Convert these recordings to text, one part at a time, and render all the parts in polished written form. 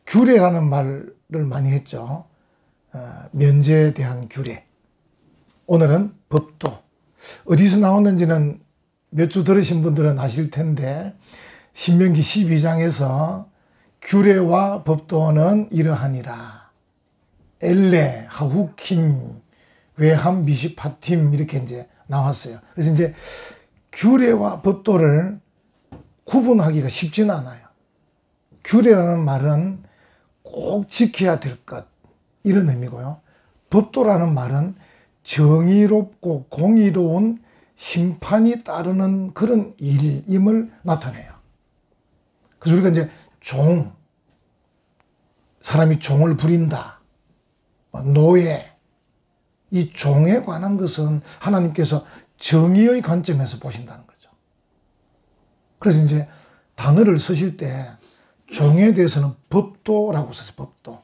규례라는 말을 많이 했죠. 면제에 대한 규례. 오늘은 법도. 어디서 나왔는지는 몇 주 들으신 분들은 아실 텐데 신명기 12장에서 규례와 법도는 이러하니라. 엘레, 하후킴, 외함, 미시파팀 이렇게 이제 나왔어요. 그래서 이제 규례와 법도를 구분하기가 쉽지는 않아요. 규례라는 말은 꼭 지켜야 될 것, 이런 의미고요. 법도라는 말은 정의롭고 공의로운 심판이 따르는 그런 일임을 나타내요. 그래서 우리가 이제 사람이 종을 부린다, 노예, 이 종에 관한 것은 하나님께서 정의의 관점에서 보신다는 거죠. 그래서 이제 단어를 쓰실 때 종에 대해서는 법도라고 썼어요. 법도.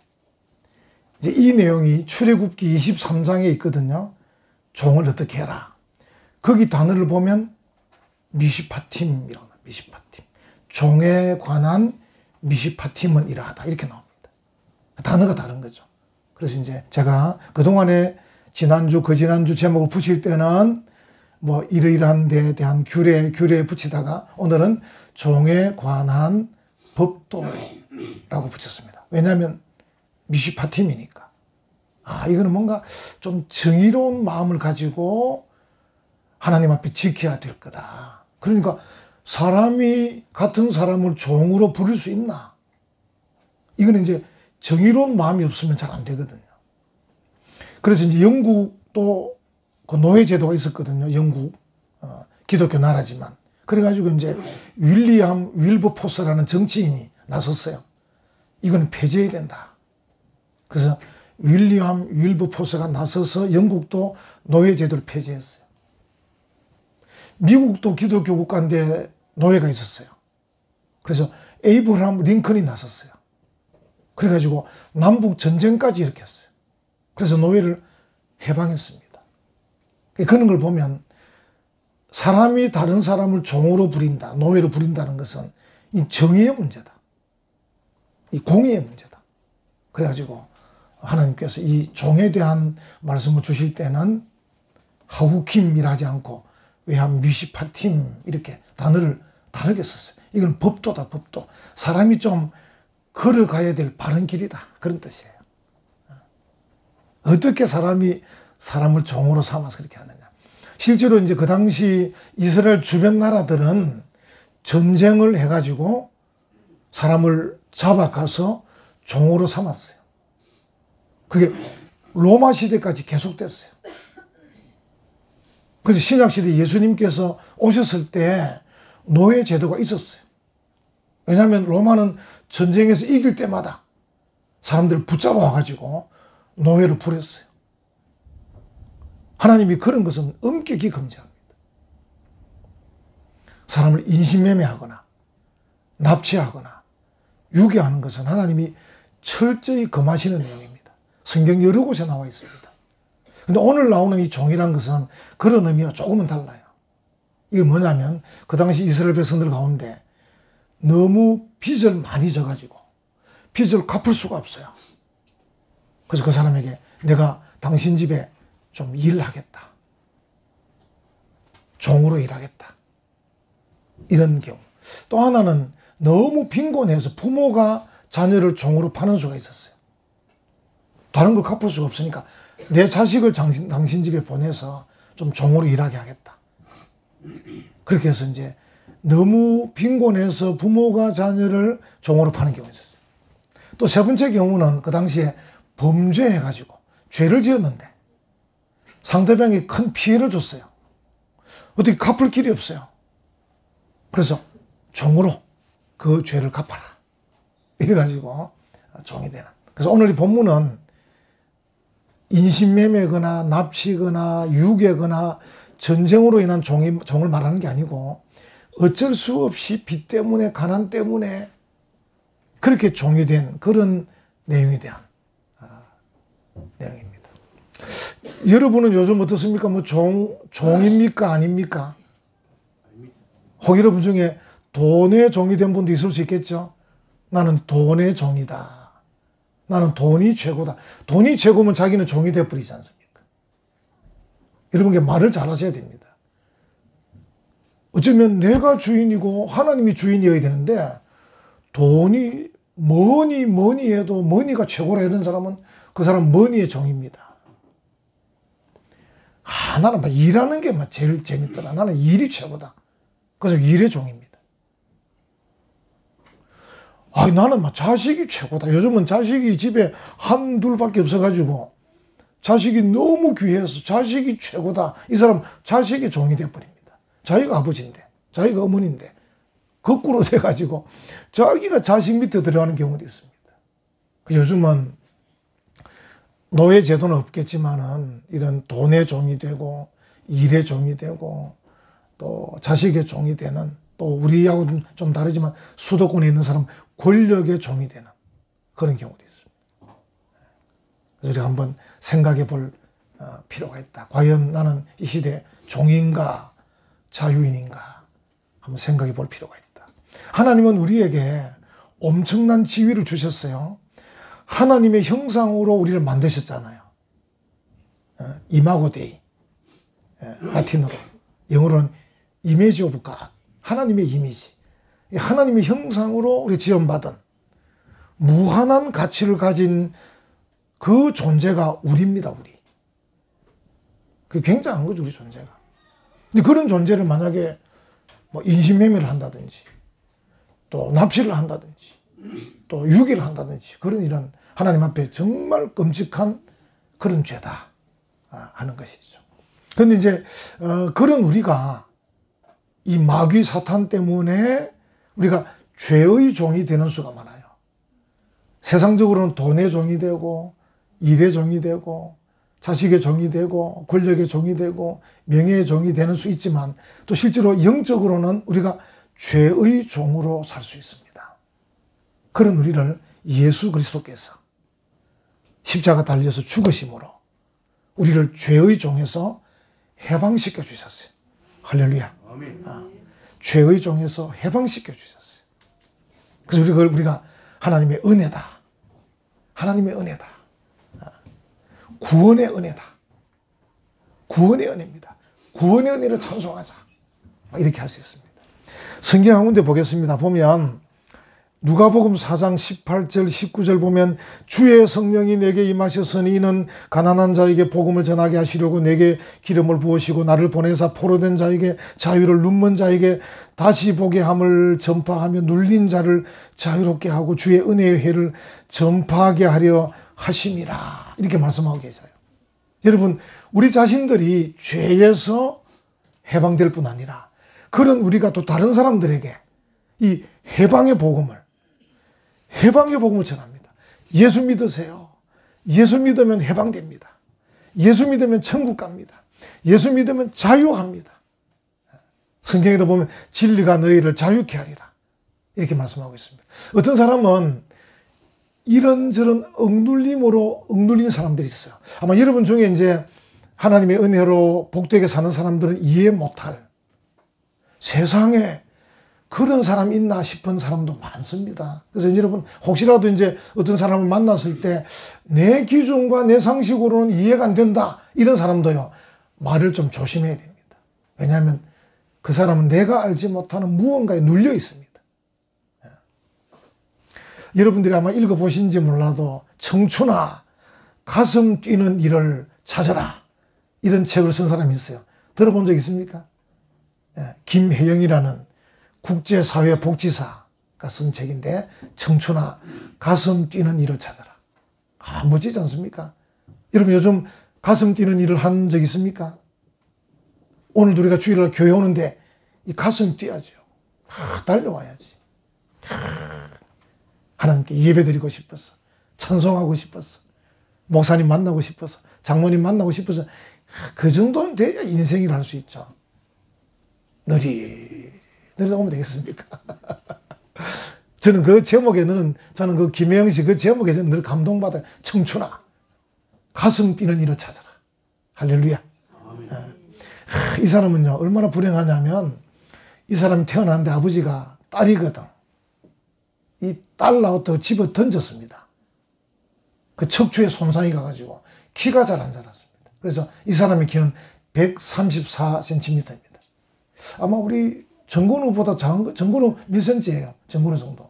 이제 이 내용이 출애굽기 23장에 있거든요. 종을 어떻게 해라. 거기 단어를 보면 미시파팀이라고 합니다. 미시파팀. 종에 관한 미시파팀은 이러하다. 이렇게 나옵니다. 단어가 다른 거죠. 그래서 이제 제가 그동안에 지난주, 그지난주 제목을 붙일 때는 뭐 이러이러한 데에 대한 규례에 붙이다가 오늘은 종에 관한 법도라고 붙였습니다. 왜냐하면 미시파팀이니까. 이거는 뭔가 좀 정의로운 마음을 가지고 하나님 앞에 지켜야 될 거다. 그러니까 사람이 같은 사람을 종으로 부를 수 있나? 이거는 이제 정의로운 마음이 없으면 잘 안 되거든요. 그래서 이제 영국도 그 노예 제도가 있었거든요. 영국 기독교 나라지만. 그래가지고 이제 윌리엄 윌버포스라는 정치인이 나섰어요. 이거는 폐지해야 된다. 그래서 윌리엄 윌버포스가 나서서 영국도 노예 제도를 폐지했어요. 미국도 기독교 국가인데 노예가 있었어요. 그래서 에이브러함 링컨이 나섰어요. 그래가지고 남북 전쟁까지 일으켰어요. 그래서 노예를 해방했습니다. 그런 걸 보면 사람이 다른 사람을 종으로 부린다, 노예로 부린다는 것은 이 정의의 문제다. 이 공의의 문제다. 그래가지고 하나님께서 이 종에 대한 말씀을 주실 때는 하후킴이라 하지 않고 외함 미시파팀 이렇게 단어를 다르게 썼어요. 이건 법도다, 법도. 사람이 좀 걸어가야 될 바른 길이다. 그런 뜻이에요. 어떻게 사람이 사람을 종으로 삼아서 그렇게 하느냐. 실제로 이제 그 당시 이스라엘 주변 나라들은 전쟁을 해가지고 사람을 잡아가서 종으로 삼았어요. 그게 로마 시대까지 계속됐어요. 그래서 신약 시대 예수님께서 오셨을 때 노예 제도가 있었어요. 왜냐하면 로마는 전쟁에서 이길 때마다 사람들을 붙잡아 와가지고 노예로 부렸어요. 하나님이 그런 것은 엄격히 금지합니다. 사람을 인신매매하거나 납치하거나 유괴하는 것은 하나님이 철저히 금하시는 내용입니다. 성경 여러 곳에 나와 있습니다. 근데 오늘 나오는 이 종이란 것은 그런 의미와 조금은 달라요. 이게 뭐냐면 그 당시 이스라엘 백성들 가운데 너무 빚을 많이 져가지고 빚을 갚을 수가 없어요. 그래서 그 사람에게 내가 당신 집에 좀 일하겠다. 종으로 일하겠다. 이런 경우. 또 하나는 너무 빈곤해서 부모가 자녀를 종으로 파는 수가 있었어요. 다른 걸 갚을 수가 없으니까 내 자식을 당신 집에 보내서 좀 종으로 일하게 하겠다. 그렇게 해서 이제 너무 빈곤해서 부모가 자녀를 종으로 파는 경우가 있었어요. 또 세 번째 경우는 그 당시에 범죄해가지고 죄를 지었는데 상대방이 큰 피해를 줬어요. 어떻게 갚을 길이 없어요. 그래서 종으로 그 죄를 갚아라. 이래가지고 종이 되는. 그래서 오늘 이 본문은 인신매매거나 납치거나 유괴거나 전쟁으로 인한 종을 말하는 게 아니고 어쩔 수 없이 빚 때문에 가난 때문에 그렇게 종이 된 그런 내용에 대한 내용입니다. 여러분은 요즘 어떻습니까? 뭐 종입니까? 아닙니까? 혹 여러분 중에 돈의 종이 된 분도 있을 수 있겠죠? 나는 돈의 종이다. 나는 돈이 최고다. 돈이 최고면 자기는 종이 되어버리지 않습니까? 여러분, 말을 잘 하셔야 됩니다. 어쩌면 내가 주인이고 하나님이 주인이어야 되는데 돈이 뭐니 해도 머니가 최고라 이런 사람은 그 사람 머니의 종입니다. 나는 막 일하는 게 막 제일 재밌더라. 나는 일이 최고다. 그래서 일의 종입니다. 나는 막 자식이 최고다. 요즘은 자식이 집에 한둘밖에 없어가지고 자식이 너무 귀해서 자식이 최고다. 이 사람 자식이 종이 되어버립니다. 자기가 아버지인데, 자기가 어머니인데 거꾸로 돼가지고 자기가 자식 밑에 들어가는 경우도 있습니다. 요즘은 노예 제도는 없겠지만은 이런 돈의 종이 되고 일의 종이 되고 또 자식의 종이 되는, 또 우리하고는 좀 다르지만 수도권에 있는 사람 권력의 종이 되는 그런 경우도 있습니다. 그래서 우리가 한번 생각해 볼 필요가 있다. 과연 나는 이 시대 종인가 자유인인가 한번 생각해 볼 필요가 있다. 하나님은 우리에게 엄청난 지위를 주셨어요. 하나님의 형상으로 우리를 만드셨잖아요. 이마고 데이, 라틴어로, 영어로는 이미지 오브 갓, 하나님의 이미지. 하나님의 형상으로 우리 지원받은 무한한 가치를 가진 그 존재가 우리입니다. 우리. 그게 굉장한 거죠, 우리 존재가. 근데 그런 존재를 만약에 뭐 인신매매를 한다든지 또 납치를 한다든지 또 유기를 한다든지 그런 이런 하나님 앞에 정말 끔찍한 그런 죄다 하는 것이죠. 그런데 이제 그런 우리가 이 마귀 사탄 때문에 우리가 죄의 종이 되는 수가 많아요. 세상적으로는 돈의 종이 되고 일의 종이 되고 자식의 종이 되고 권력의 종이 되고 명예의 종이 되는 수 있지만 또 실제로 영적으로는 우리가 죄의 종으로 살 수 있습니다. 그런 우리를 예수 그리스도께서 십자가 달려서 죽으심으로 우리를 죄의 종에서 해방시켜 주셨어요. 할렐루야. 죄의 종에서 해방시켜 주셨어요. 그래서 우리가 하나님의 은혜다. 하나님의 은혜다. 구원의 은혜다. 구원의 은혜입니다. 구원의 은혜를 찬송하자. 이렇게 할 수 있습니다. 성경 한 군데 보겠습니다. 보면 누가복음 4장 18절 19절 보면 주의 성령이 내게 임하셨으니 이는 가난한 자에게 복음을 전하게 하시려고 내게 기름을 부으시고 나를 보내사 포로된 자에게 자유를, 눈먼 자에게 다시 보게 함을 전파하며 눌린 자를 자유롭게 하고 주의 은혜의 해를 전파하게 하려 하심이라. 이렇게 말씀하고 계셔요. 여러분, 우리 자신들이 죄에서 해방될 뿐 아니라 그런 우리가 또 다른 사람들에게 이 해방의 복음을 전합니다. 예수 믿으세요. 예수 믿으면 해방됩니다. 예수 믿으면 천국 갑니다. 예수 믿으면 자유합니다. 성경에도 보면 진리가 너희를 자유케 하리라. 이렇게 말씀하고 있습니다. 어떤 사람은 이런저런 억눌린 사람들이 있어요. 아마 여러분 중에 이제 하나님의 은혜로 복되게 사는 사람들은 이해 못할, 세상에 그런 사람 있나 싶은 사람도 많습니다. 그래서 여러분 혹시라도 이제 어떤 사람을 만났을 때 내 기준과 내 상식으로는 이해가 안 된다, 이런 사람도요, 말을 좀 조심해야 됩니다. 왜냐하면 그 사람은 내가 알지 못하는 무언가에 눌려 있습니다. 여러분들이 아마 읽어보신지 몰라도 청춘아 가슴 뛰는 일을 찾아라, 이런 책을 쓴 사람이 있어요. 들어본 적 있습니까? 김혜영이라는 국제사회복지사가 쓴 책인데 청춘아 가슴 뛰는 일을 찾아라. 멋지지 않습니까? 여러분 요즘 가슴 뛰는 일을 한 적 있습니까? 오늘도 우리가 주일날 교회 오는데 이 가슴 뛰어야죠. 달려와야지. 하나님께 예배드리고 싶어서, 찬송하고 싶어서, 목사님 만나고 싶어서, 장모님 만나고 싶어서, 그 정도는 돼야 인생이라 할 수 있죠. 느리다 오면 되겠습니까? 저는 그 제목에는, 저는 그 김혜영 씨 그 제목에서 늘 감동받아요. 청춘아, 가슴 뛰는 일을 찾아라. 할렐루야. 이 사람은요, 얼마나 불행하냐면, 이 사람이 태어났는데 아버지가 딸이거든. 이 딸 낳았다고 집어 던졌습니다. 그 척추에 손상이 가가지고 키가 잘 안 자랐습니다. 그래서 이 사람의 키는 134cm입니다. 아마 우리 정근우보다 작은 거, 정근우 몇 cm예요? 정근우 정도.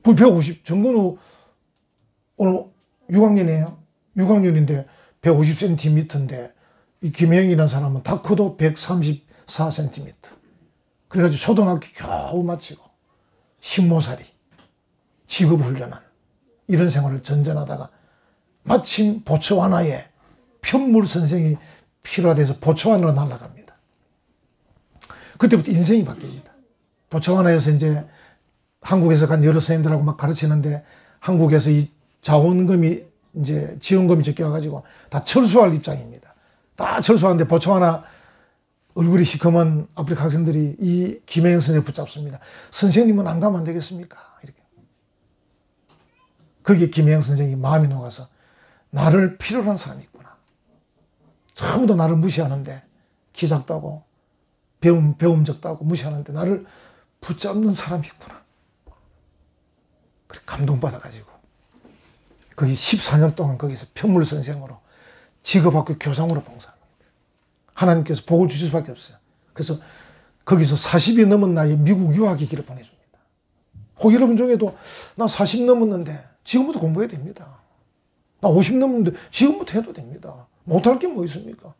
150, 정근우 오늘 6학년이에요. 6학년인데 150cm인데 이 김혜영이라는 사람은 다 커도 134cm. 그래가지고 초등학교 겨우 마치고 신모살이 직업훈련한 이런 생활을 전전하다가 마침 보츠와나에 편물 선생이 필요해서 보츠와나로 날아갑니다. 그때부터 인생이 바뀝니다. 보츠와나에서 이제 한국에서 간 여러 선생님들하고 막 가르치는데 한국에서 이 자원금이 이제 지원금이 적게 와가지고 다 철수할 입장입니다. 다 철수하는데 보츠와나 얼굴이 시커먼 아프리카 학생들이 이 김혜영 선생을 붙잡습니다. 선생님은 안 가면 안 되겠습니까? 이렇게. 거기에 김혜영 선생이 마음이 녹아서 나를 필요로 한 사람이 있구나. 전부 다 나를 무시하는데 키 작다고 배움 적다고 무시하는데 나를 붙잡는 사람이 있구나. 그래 감동받아가지고 거기 14년 동안 거기서 편물 선생으로 직업학교 교장으로 봉사합니다. 하나님께서 복을 주실 수밖에 없어요. 그래서 거기서 40이 넘은 나이에 미국 유학의 길을 보내줍니다. 혹 여러분 중에도 나 40 넘었는데 지금부터 공부해야 됩니다. 나 50 넘었는데 지금부터 해도 됩니다. 못할 게 뭐 있습니까?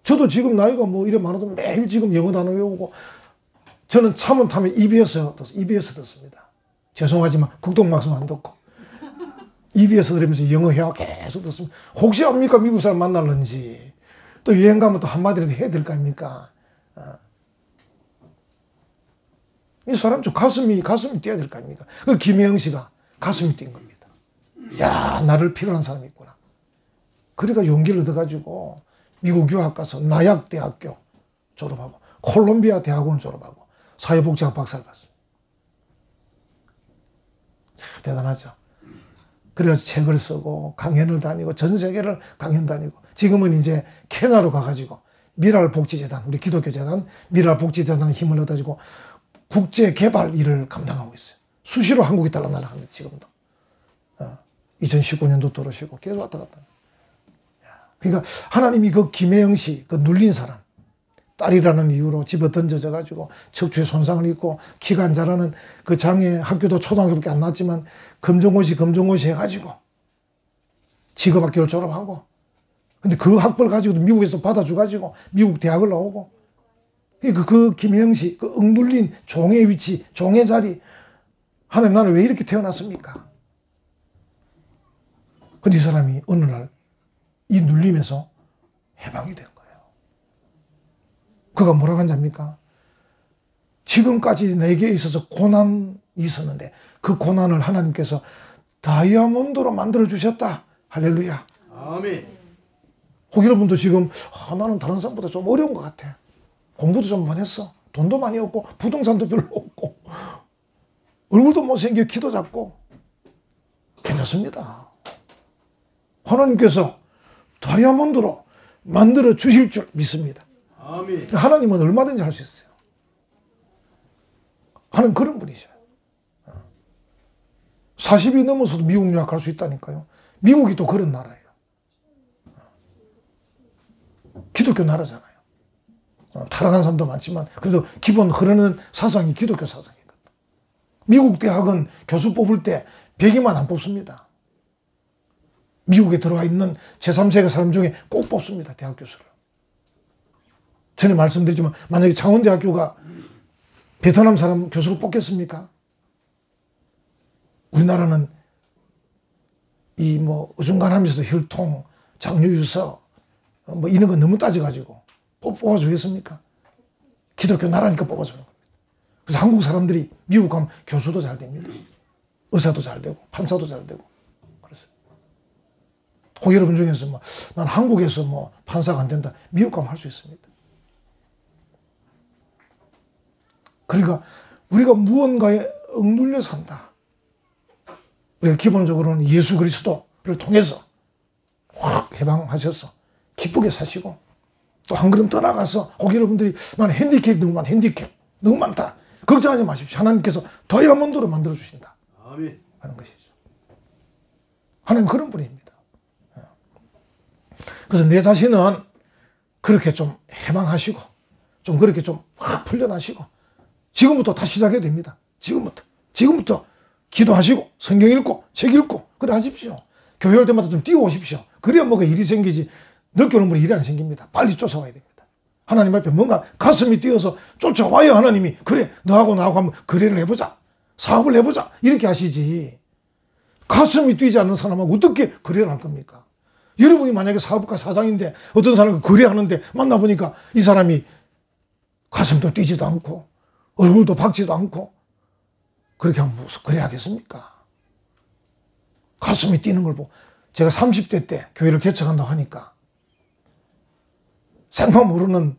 저도 지금 나이가 뭐 이래 많아도 매일 지금 영어 단어 외우고 저는 차문 타면 EBS 듣습니다. 죄송하지만 국동방송 안 듣고 EBS 들으면서 영어 회화 계속 듣습니다. 혹시 압니까? 미국 사람 만날는지 또 여행 가면 또 한마디라도 해야 될 거 아닙니까? 이 사람 좀 가슴이 뛰어야 될 거 아닙니까? 그 김혜영 씨가 가슴이 뛴 겁니다. 야, 나를 필요한 사람이 있구나. 그러니까 용기를 얻어가지고 미국 유학 가서 나약대학교 졸업하고 콜롬비아 대학원 졸업하고 사회복지학 박사를 받습니다. 참 대단하죠. 그래가지고 책을 쓰고 강연을 다니고 전 세계를 강연 다니고 지금은 이제 케냐로 가가지고 미랄복지재단, 우리 기독교재단 미랄복지재단의 힘을 얻어가지고 국제개발 일을 감당하고 있어요. 수시로 한국에 날아갑니다. 지금도. 2019년도 들어오시고 계속 왔다 갔다. 그러니까 하나님이 그 김혜영 씨, 그 눌린 사람, 딸이라는 이유로 집에 던져져 가지고 척추에 손상을 입고 키가 안 자라는 그 장애 학교도 초등학교밖에 안 나왔지만 검정고시 해가지고 직업학교를 졸업하고 근데 그 학벌 가지고도 미국에서 받아줘가지고 미국 대학을 나오고 그러니까 그 김혜영 씨, 그 억눌린 종의 위치, 종의 자리 하나님 나는 왜 이렇게 태어났습니까? 근데 이 사람이 어느 날 이 눌림에서 해방이 된 거예요. 그가 뭐라고 한지 압니까? 지금까지 내게 있어서 고난이 있었는데 그 고난을 하나님께서 다이아몬드로 만들어 주셨다. 할렐루야. 아멘. 혹 여러분도 지금 나는 다른 사람보다 좀 어려운 것 같아. 공부도 좀 많이 했어. 돈도 많이 없고 부동산도 별로 없고 얼굴도 못생겨 키도 작고 괜찮습니다. 하나님께서 다이아몬드로 만들어 주실 줄 믿습니다. 아멘. 하나님은 얼마든지 할 수 있어요. 하나님 그런 분이셔요. 40이 넘어서도 미국 유학 갈 수 있다니까요. 미국이 또 그런 나라예요. 기독교 나라잖아요. 타락한 사람도 많지만 그래도 기본 흐르는 사상이 기독교 사상이거든요. 미국 대학은 교수 뽑을 때 100이만 안 뽑습니다. 미국에 들어와 있는 제3세계 사람 중에 꼭 뽑습니다. 대학 교수를. 전에 말씀드렸지만 만약에 창원대학교가 베트남 사람 교수를 뽑겠습니까? 우리나라는 이 뭐 어중간하면서도 혈통, 장유유서 뭐 이런 거 너무 따져가지고 뽑아주겠습니까? 기독교 나라니까 뽑아주는 겁니다. 그래서 한국 사람들이 미국 가면 교수도 잘 됩니다. 의사도 잘 되고 판사도 잘 되고 그래서 혹 여러분 중에서 뭐 난 한국에서 뭐 판사가 안 된다. 미국 가면 할 수 있습니다. 그러니까 우리가 무언가에 억눌려 산다. 우리가 기본적으로는 예수 그리스도를 통해서 확 해방하셔서 기쁘게 사시고 또 한 걸음 더 나가서 혹 여러분들이 나는 핸디캡이 너무 많아. 핸디캡 너무 많다. 걱정하지 마십시오. 하나님께서 다이아몬드로 만들어 주신다. 아멘. 하는 것이죠. 하나님 그런 분입니다. 그래서 내 자신은 그렇게 좀 해방하시고 좀 그렇게 좀 확 풀려나시고 지금부터 다시 시작해야 됩니다. 지금부터 기도하시고 성경 읽고 책 읽고 그래 하십시오. 교회 올 때마다 좀 뛰어오십시오. 그래야 뭐가 일이 생기지 늦게 오는 분이 일이 안 생깁니다. 빨리 쫓아와야 됩니다. 하나님 앞에 뭔가 가슴이 뛰어서 쫓아와야 하나님이 그래 너하고 나하고 한번 거래를 해보자. 사업을 해보자. 이렇게 하시지. 가슴이 뛰지 않는 사람하고 어떻게 거래를 할 겁니까? 여러분이 만약에 사업가 사장인데 어떤 사람과 거래하는데 만나보니까 이 사람이 가슴도 뛰지도 않고 얼굴도 박지도 않고 그렇게 하면 무슨 거래하겠습니까? 가슴이 뛰는 걸 보고 제가 30대 때 교회를 개척한다고 하니까 생판 모르는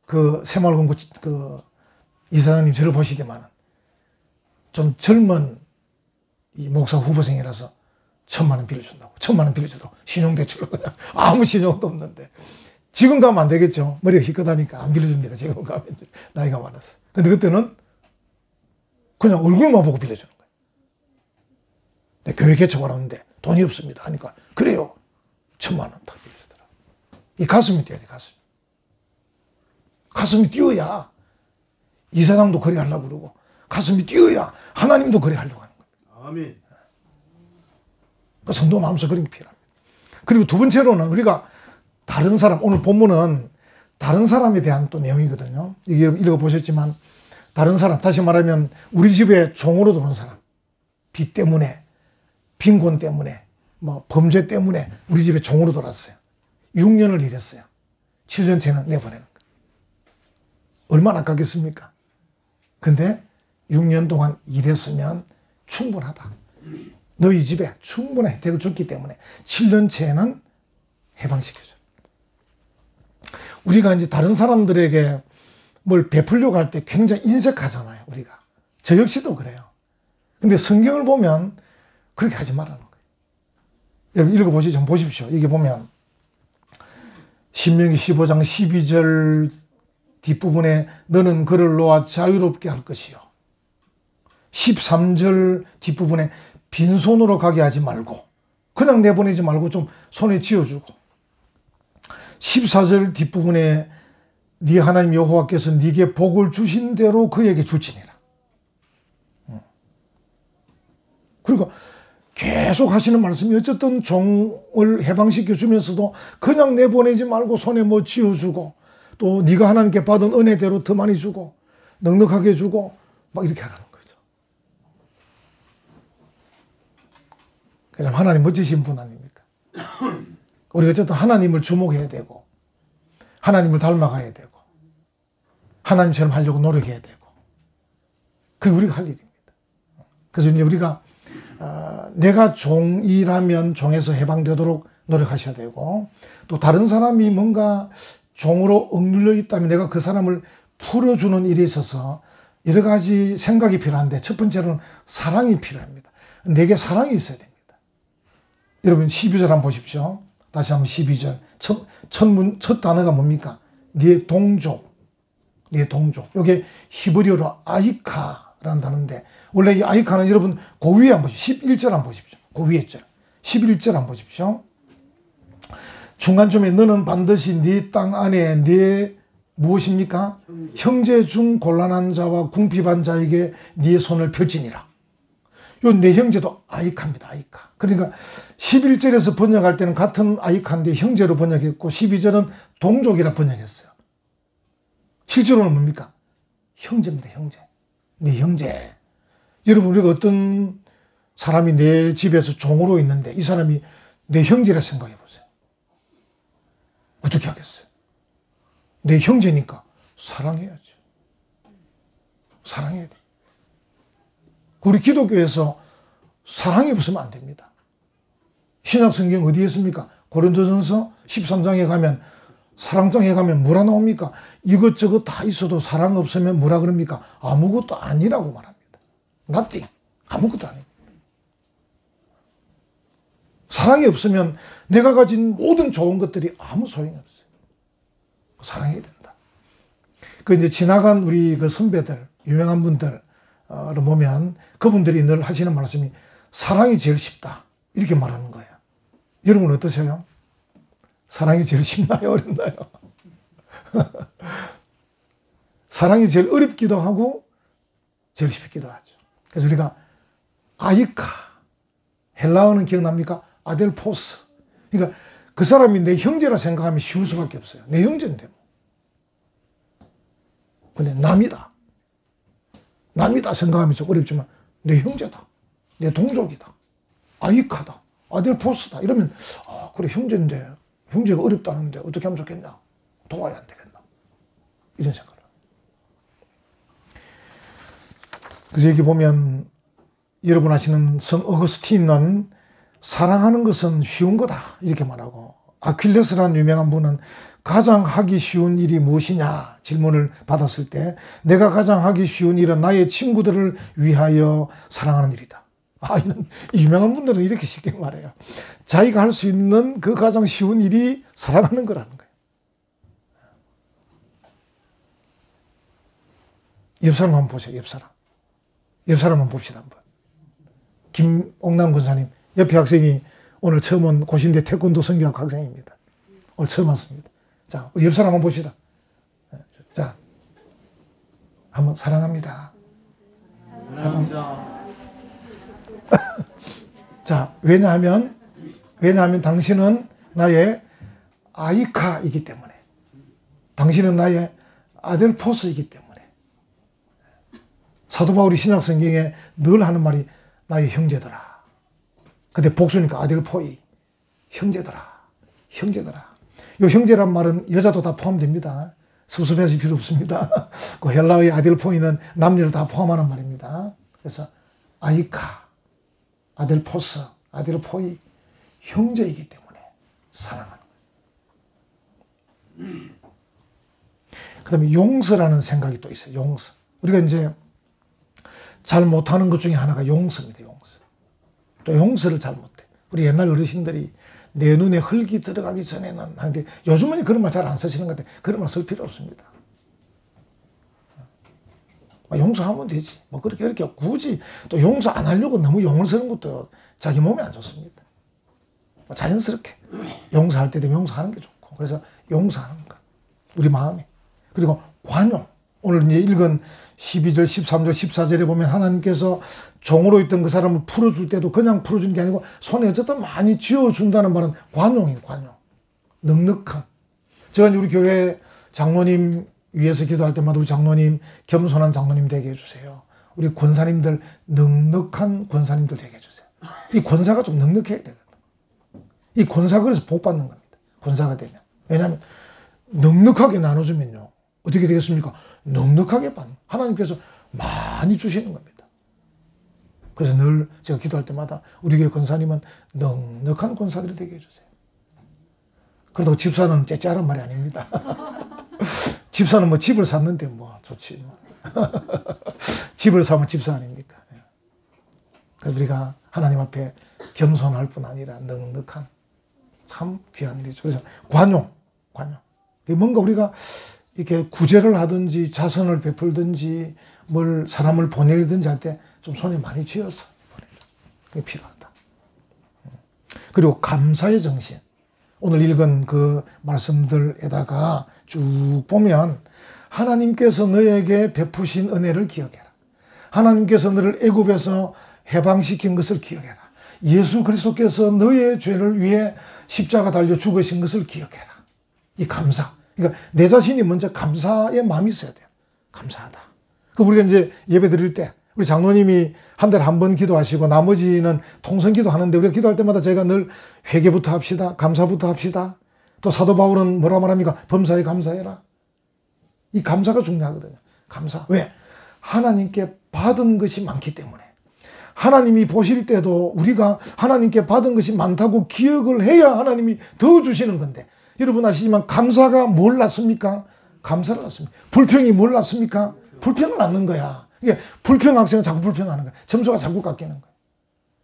그 새마을금고 그 이사장님 저를 보시더만은 좀 젊은 이 목사 후보생이라서 1,000,000원 빌려준다고. 1,000,000원 빌려주도록. 신용대출로 그냥 아무 신용도 없는데. 지금 가면 안 되겠죠. 머리가 희끗하니까 안 빌려줍니다. 지금 가면 나이가 많아서. 근데 그때는 그냥 얼굴만 보고 빌려주는 거예요. 내 교회 개척을 하는데 돈이 없습니다. 하니까 그래요. 1,000,000원 다 빌려주더라고요. 이 가슴이 뛰어야 돼. 가슴이 뛰어야 이사장도 거래하려고 그러고 가슴이 뛰어야 하나님도 거래하려고 하는 거예요. 아멘. 그 성도 마음속에 그런 게 필요합니다. 그리고 두 번째로는 우리가 다른 사람, 오늘 본문은 다른 사람에 대한 또 내용이거든요. 이게 읽어보셨지만 다른 사람, 다시 말하면 우리 집에 종으로 들어온 사람, 빚 때문에, 빈곤 때문에, 뭐 범죄 때문에 우리 집에 종으로 들어왔어요. 6년을 일했어요. 7년째는 내보내는 거예요. 얼마나 아깝겠습니까? 근데 6년 동안 일했으면 충분하다. 너희 집에 충분한 혜택을 줬기 때문에 7년째는 해방시켜줘. 우리가 이제 다른 사람들에게 뭘 베풀려고 할 때 굉장히 인색하잖아요. 우리가. 저 역시도 그래요. 근데 성경을 보면 그렇게 하지 말라는 거예요. 여러분 읽어보시죠. 좀 보십시오. 여기 보면 신명기 15장 12절 뒷부분에 너는 그를 놓아 자유롭게 할 것이요. 13절 뒷부분에 빈손으로 가게 하지 말고 그냥 내보내지 말고 좀 손에 쥐어주고 14절 뒷부분에 네 하나님 여호와께서 네게 복을 주신 대로 그에게 줄지니라. 그러니까 계속 하시는 말씀이 어쨌든 종을 해방시켜 주면서도 그냥 내보내지 말고 손에 뭐 쥐어주고 또 네가 하나님께 받은 은혜대로 더 많이 주고 넉넉하게 주고 막 이렇게 하라는 거죠. 그래서 하나님 멋지신 분 아닙니까? 우리가 어쨌든 하나님을 주목해야 되고 하나님을 닮아가야 되고 하나님처럼 하려고 노력해야 되고 그게 우리가 할 일입니다. 그래서 이제 우리가 내가 종이라면 종에서 해방되도록 노력하셔야 되고 또 다른 사람이 뭔가 종으로 억눌려 있다면 내가 그 사람을 풀어주는 일에 있어서 여러 가지 생각이 필요한데 첫 번째로는 사랑이 필요합니다. 내게 사랑이 있어야 됩니다. 여러분 12절 한번 보십시오. 다시 한번 12절 첫 단어가 뭡니까? 네 동족. 네 동족. 이게 히브리어로 아이카라는 단어인데 원래 이 아이카는 여러분 그 위에 한번 보십시오. 11절 한번 보십시오. 그 위에 절 11절 한번 보십시오. 중간쯤에 너는 반드시 네 땅 안에 네 무엇입니까? 형제 중 곤란한 자와 궁핍한 자에게 네 손을 펼치니라. 요 내 형제도 아이카입니다. 아이카. 그러니까 11절에서 번역할 때는 같은 아이카인데 형제로 번역했고 12절은 동족이라 번역했어요. 실제로는 뭡니까? 형제입니다. 형제. 네 형제. 여러분 우리가 어떤 사람이 내 집에서 종으로 있는데 이 사람이 내 형제라 생각해 보세요. 어떻게 하겠어요? 내 형제니까 사랑해야죠. 사랑해야 돼. 우리 기독교에서 사랑이 없으면 안 됩니다. 신약 성경 어디에 있습니까? 고린도전서 13장에 가면 사랑장에 가면 뭐라 나옵니까? 이것저것 다 있어도 사랑 없으면 뭐라 그럽니까? 아무것도 아니라고 말합니다. Nothing. 아무것도 아닙니다. 사랑이 없으면 내가 가진 모든 좋은 것들이 아무 소용이 없어요. 사랑해야 된다. 그 이제 지나간 우리 그 선배들, 유명한 분들을 보면 그분들이 늘 하시는 말씀이 사랑이 제일 쉽다. 이렇게 말하는 거예요. 여러분 어떠세요? 사랑이 제일 쉽나요? 어렵나요? 사랑이 제일 어렵기도 하고 제일 쉽기도 하죠. 그래서 우리가 아이카, 헬라어는 기억납니까? 아델포스. 그러니까 그 사람이 내 형제라 생각하면 쉬울 수밖에 없어요. 내 형제인데 뭐. 근데 남이다 생각하면 좀 어렵지만 내 형제다, 내 동족이다, 아이카다, 아델포스다 이러면 그래 형제인데 형제가 어렵다는데 어떻게 하면 좋겠냐, 도와야 안 되겠나, 이런 생각을. 그래서 여기 보면 여러분 아시는 성 어거스틴은 사랑하는 것은 쉬운 거다 이렇게 말하고, 아퀼레스라는 유명한 분은 가장 하기 쉬운 일이 무엇이냐 질문을 받았을 때 내가 가장 하기 쉬운 일은 나의 친구들을 위하여 사랑하는 일이다. 이런 유명한 분들은 이렇게 쉽게 말해요. 자기가 할 수 있는 그 가장 쉬운 일이 사랑하는 거라는 거예요. 옆 사람 한번 보세요. 옆 사람 한번 봅시다. 한번. 김옥남 권사님, 옆에 학생이 오늘 처음 온 고신대 태권도 성교학 학생입니다. 오늘 처음 왔습니다. 자, 우리 옆 사람 한번 봅시다. 자, 한번 사랑합니다. 사랑합니다. 자, 왜냐하면 당신은 나의 아이카이기 때문에, 당신은 나의 아델포스이기 때문에. 사도 바울이 신약 성경에 늘 하는 말이 나의 형제들아. 근데 복수니까 아델포이, 형제들아. 이 형제란 말은 여자도 다 포함됩니다. 섭섭해하실 필요 없습니다. 그 헬라어의 아델포이는 남녀를 다 포함하는 말입니다. 그래서 아이카, 아델포스, 아델포이, 형제이기 때문에 사랑하는 거예요. 그 다음에 용서라는 생각이 또 있어요. 용서. 우리가 이제 잘 못하는 것 중에 하나가 용서입니다. 용서. 또 용서를 잘 못해. 우리 옛날 어르신들이 내 눈에 흙이 들어가기 전에는 하는데, 요즘은 그런 말 잘 안 쓰시는 것 같아요. 그런 말 쓸 필요 없습니다. 용서하면 되지. 뭐 그렇게 굳이 또 용서 안 하려고 너무 용을 쓰는 것도 자기 몸에 안 좋습니다. 자연스럽게 용서할 때 되면 용서하는 게 좋고, 그래서 용서하는 거. 우리 마음에. 그리고 관용. 오늘 이제 읽은 12절, 13절, 14절에 보면 하나님께서 종으로 있던 그 사람을 풀어줄 때도 그냥 풀어주는 게 아니고 손에 어쨌든 많이 쥐어준다는 말은 관용이에요. 관용. 넉넉함. 제가 이제 우리 교회 장로님 위해서 기도할 때마다 우리 장로님 겸손한 장로님 되게 해주세요. 우리 권사님들 넉넉한 권사님들 되게 해주세요. 이 권사가 좀 넉넉해야 되거든요. 이 권사가 그래서 복 받는 겁니다. 권사가 되면. 왜냐하면 넉넉하게 나눠주면요, 어떻게 되겠습니까? 넉넉하게 받는, 하나님께서 많이 주시는 겁니다. 그래서 늘 제가 기도할 때마다 우리 교회 권사님은 넉넉한 권사들이 되게 해주세요. 그렇다고 집사는 째째하란 말이 아닙니다. 집사는 뭐 집을 샀는데 뭐 좋지. 집을 사면 집사 아닙니까? 그래서 우리가 하나님 앞에 겸손할 뿐 아니라 넉넉한 참 귀한 일이죠. 그래서 관용. 뭔가 우리가 이렇게 구제를 하든지 자선을 베풀든지 뭘 사람을 보내든지 할 때 좀 손에 많이 쥐어서 보내라. 그게 필요하다. 그리고 감사의 정신. 오늘 읽은 그 말씀들에다가 쭉 보면 하나님께서 너에게 베푸신 은혜를 기억해라. 하나님께서 너를 애굽에서 해방시킨 것을 기억해라. 예수 그리스도께서 너의 죄를 위해 십자가 달려 죽으신 것을 기억해라. 이 감사. 그러니까 내 자신이 먼저 감사의 마음이 있어야 돼요. 감사하다. 그 우리가 이제 예배 드릴 때 우리 장로님이 한 달에 한 번 기도하시고 나머지는 통성 기도하는데, 우리가 기도할 때마다 제가 늘 회개부터 합시다. 감사부터 합시다. 또 사도 바울은 뭐라 말합니까? 범사에 감사해라. 이 감사가 중요하거든요. 감사. 왜? 하나님께 받은 것이 많기 때문에. 하나님이 보실 때도 우리가 하나님께 받은 것이 많다고 기억을 해야 하나님이 더 주시는 건데, 여러분 아시지만 감사가 뭘 낳습니까? 감사를 낳습니다. 불평이 뭘 낳습니까? 불평을 낳는 거야. 이게 불평 학생은 자꾸 불평하는 거야. 점수가 자꾸 깎이는 거야.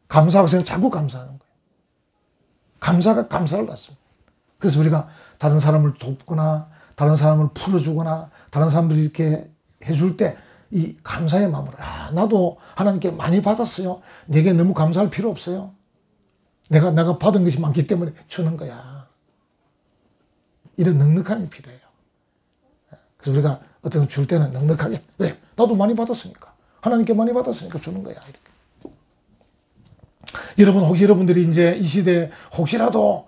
감사 학생은 자꾸 감사하는 거야. 감사가 감사를 낳습니다. 그래서 우리가 다른 사람을 돕거나 다른 사람을 풀어주거나 다른 사람들이 이렇게 해줄 때 이 감사의 마음으로, 나도 하나님께 많이 받았어요. 내게 너무 감사할 필요 없어요. 내가 받은 것이 많기 때문에 주는 거야. 이런 넉넉함이 필요해요. 그래서 우리가 어떤 줄 때는 넉넉하게. 왜? 나도 많이 받았으니까. 하나님께 많이 받았으니까 주는 거야. 이렇게. 여러분, 혹시 여러분들이 이제 이 시대에 혹시라도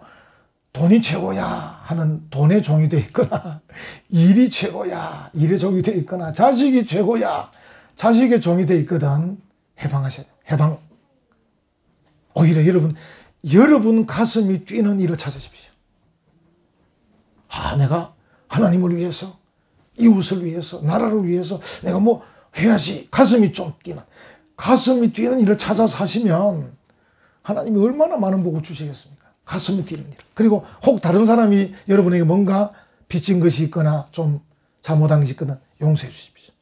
돈이 최고야 하는 돈의 종이 돼 있거나, 일이 최고야, 일의 종이 돼 있거나, 자식이 최고야, 자식의 종이 돼 있거든. 해방하셔야 돼요. 해방. 오히려 여러분 가슴이 뛰는 일을 찾으십시오. 내가 하나님을 위해서, 이웃을 위해서, 나라를 위해서 내가 뭐 해야지. 가슴이 좀 뛰는, 가슴이 뛰는 일을 찾아서 하시면 하나님이 얼마나 많은 복을 주시겠습니까? 가슴이 뛰는 일. 그리고 혹 다른 사람이 여러분에게 뭔가 빚진 것이 있거나 좀 잘못한 것이 있거나 용서해 주십시오.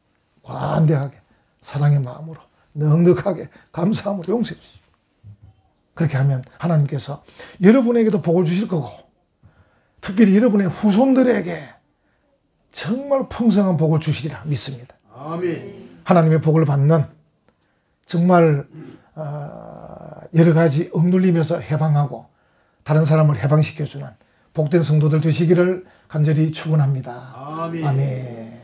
관대하게, 사랑의 마음으로, 넉넉하게, 감사함으로 용서해 주십시오. 그렇게 하면 하나님께서 여러분에게도 복을 주실 거고, 특별히 여러분의 후손들에게 정말 풍성한 복을 주시리라 믿습니다. 아멘. 하나님의 복을 받는 정말 여러 가지 억눌림에서 해방하고 다른 사람을 해방시켜주는 복된 성도들 되시기를 간절히 축원합니다. 아멘. 아멘.